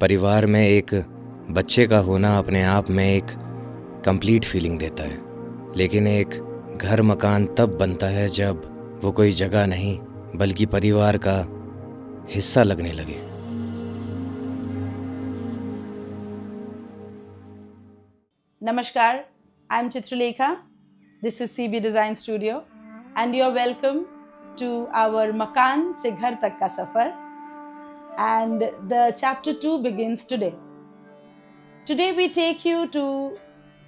परिवार में एक बच्चे का होना अपने आप में एक कंप्लीट फीलिंग देता है, लेकिन एक घर मकान तब बनता है जब वो कोई जगह नहीं बल्कि परिवार का हिस्सा लगने लगे। Namaskar, I'm Chitralekha. This is CB Design Studio and you're welcome to our Makan Se Ghar Tak Ka Safar, and the chapter 2 begins today. Today we take you to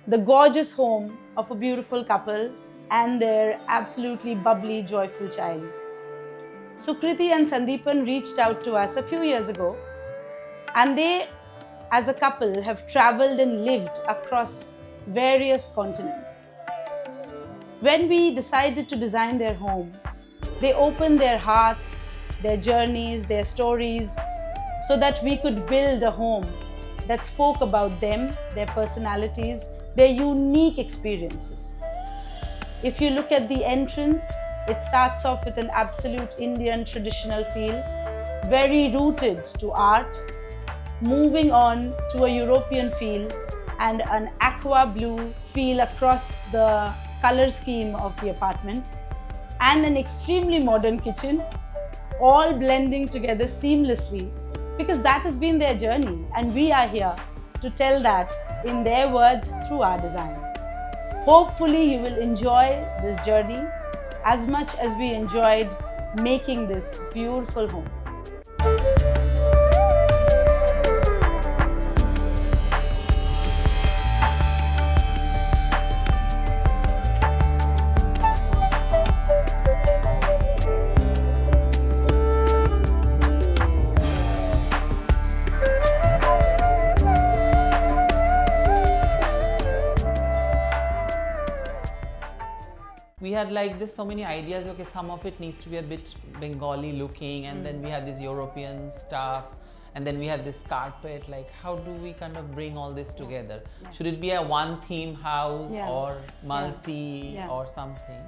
the gorgeous home of a beautiful couple and their absolutely bubbly, joyful child. Sukriti and Sandeepan reached out to us a few years ago, and they as a couple have traveled and lived across various continents. When we decided to design their home, they opened their hearts, their journeys, their stories, so that we could build a home that spoke about them, their personalities, their unique experiences. If you look at the entrance, it starts off with an absolute Indian traditional feel, very rooted to art, moving on to a European feel and an aqua blue feel across the color scheme of the apartment, and an extremely modern kitchen, all blending together seamlessly, because that has been their journey and we are here to tell that in their words through our design. Hopefully you will enjoy this journey as much as we enjoyed making this beautiful home. We had like this so many ideas. Okay, some of it needs to be a bit Bengali looking, and then we have this European stuff, and then we have this carpet. Like, how do we kind of bring all this together? Yeah. Should it be a one theme house or multi Yeah. or something?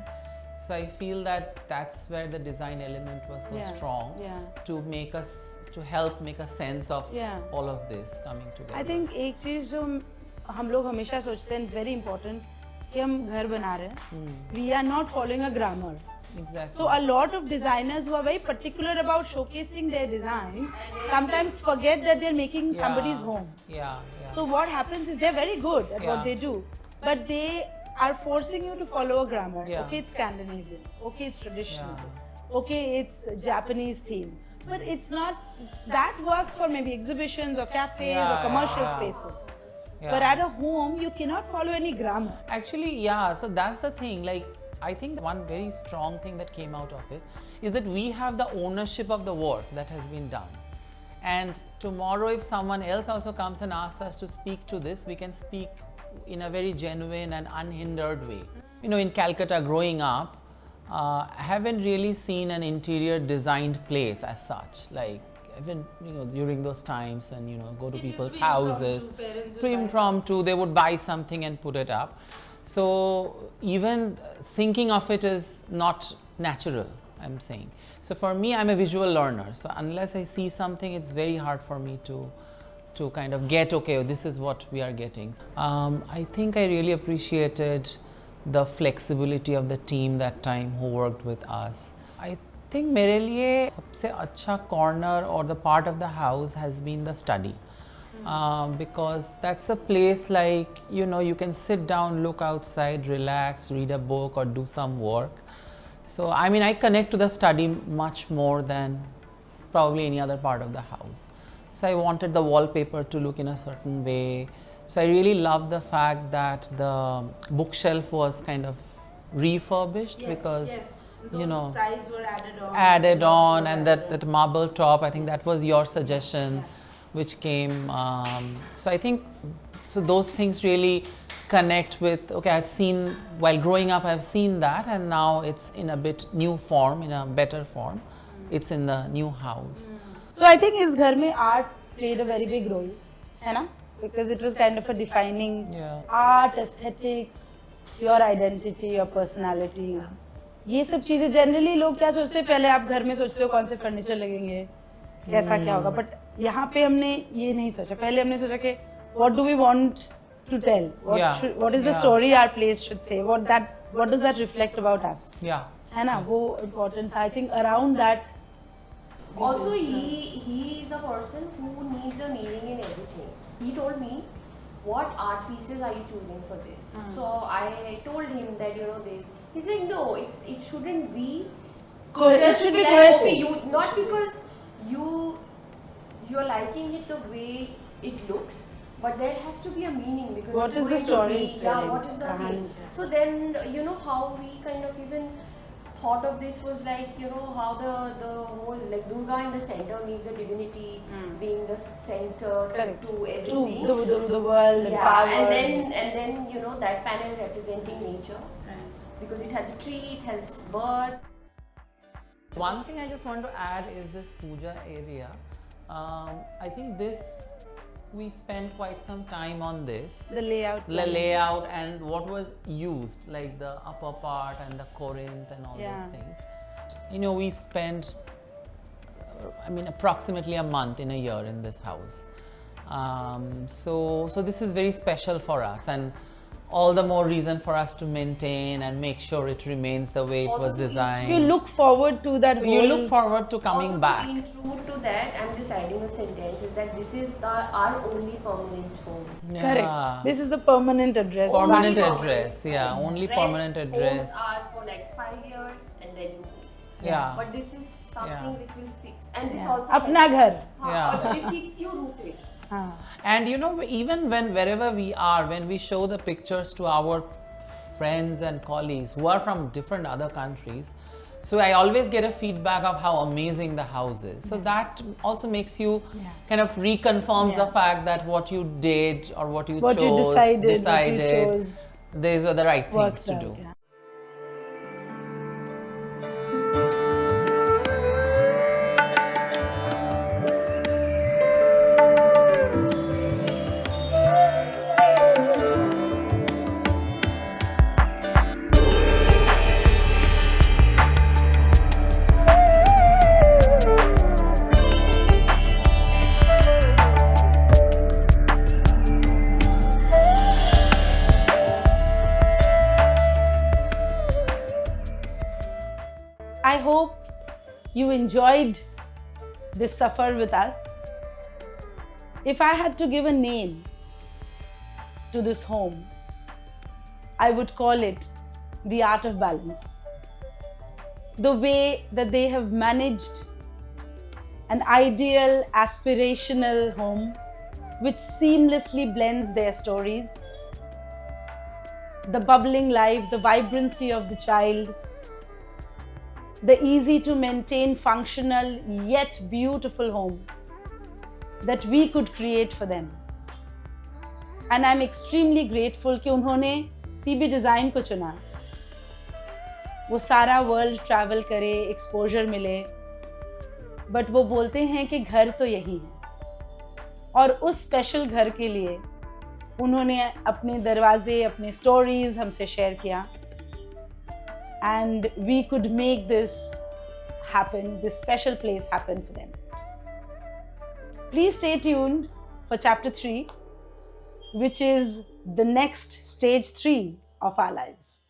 So I feel that that's where the design element was so strong to make us, to help make a sense of all of this coming together. I think एक चीज जो हम लोग हमेशा सोचते हैं, it's very important, कि हम घर बना रहे हैं, we are not following a grammar. Exactly. So a lot of designers who are very particular about showcasing their designs sometimes forget that they're making somebody's home. So what happens is they're very good at what they do, but they are forcing you to follow a grammar. Okay, it's Scandinavian. Okay, it's traditional. Okay, it's Japanese theme. But it's not, that works for maybe exhibitions or cafes or commercial spaces. But at a home, you cannot follow any grammar. Actually, so that's the thing. Like, I think one very strong thing that came out of it is that we have the ownership of the work that has been done. And tomorrow, if someone else also comes and asks us to speak to this, we can speak in a very genuine and unhindered way. You know, in Calcutta growing up, I haven't really seen an interior designed place as such. Like, even, you know, during those times and, you know, go to people's houses, impromptu, they would buy something and put it up. So even thinking of it is not natural, I'm saying. So for me, I'm a visual learner. So unless I see something, it's very hard for me to kind of get, okay, this is what we are getting. I think I really appreciated the flexibility of the team that time who worked with us. I think मेरे लिए सबसे अच्छा corner or the part of the house has been the study, because that's a place, like, you know, you can sit down, look outside, relax, read a book or do some work. So I mean, I connect to the study much more than probably any other part of the house. So I wanted the wallpaper to look in a certain way. So I really love the fact that the bookshelf was kind of refurbished, because Those you know, sides were added on. and that marble top, I think that was your suggestion, which came. So I think, so those things really connect with, okay, I've seen, while growing up, I've seen that, and now it's in a bit new form, in a better form. It's in the new house. So I think इस घर में art played a very big role, है ना? Because it was kind of a defining art, aesthetics, your identity, your personality. ये सब चीजें generally लोग क्या सोचते हैं, पहले आप घर में सोचते हो कौन से फर्नीचर लगेंगे, कैसा क्या होगा, बट यहाँ पे हमने ये नहीं सोचा, पहले हमने सोचा कि what do we want to tell, what is the story our place should say, what does that reflect about us, है ना, वो important था. I think around that. Also, he is a person who needs a meaning in everything. He told me, what art pieces are you choosing for this? So I told him that this. He's like, no, it shouldn't be. It should be cohesive. Not because you're liking it the way it looks, but there has to be a meaning, because what is the story it's telling? What is the thing? So then how we kind of even thought of this was like, how the whole, like, Durga in the center means the divinity being the center to everything, to the world, and power. and then that panel representing nature, because it has a tree, it has birds. One thing I just want to add is this puja area. I think this, we spent quite some time on this. The layout and what was used, like the upper part and the corinth and all those things. We spent, approximately a month in a year in this house. So this is very special for us, and all the more reason for us to maintain and make sure it remains the way it was designed. You look forward to that. You look forward to coming also, back. Being true to that, I'm just adding a sentence, is that this is our only permanent home. Correct. This is the permanent address. Permanent address, only permanent address. Homes are for like 5 years and then you move. Yeah. But this is something which will fix. And this also Apna ghar. But this keeps you rooted. And even wherever we are, when we show the pictures to our friends and colleagues who are from different other countries, so I always get a feedback of how amazing the house is. So that also makes you kind of reconfirms the fact that what you did or what you chose, decided, these are the right things to do. I hope you enjoyed this safar with us. If I had to give a name to this home, I would call it the art of balance. The way that they have managed an ideal, aspirational home which seamlessly blends their stories, the bubbling life, the vibrancy of the child, the easy to maintain, functional yet beautiful home that we could create for them. And I'm extremely grateful कि उन्होंने CB Design को चुना. वो सारा world travel करे, exposure मिले, but वो बोलते हैं कि घर तो यही है. और उस स्पेशल घर के लिए उन्होंने अपने दरवाजे, अपने स्टोरीज हमसे शेयर किया. And we could make this happen, this special place happen for them. Please stay tuned for chapter 3, which is the next stage 3 of our lives.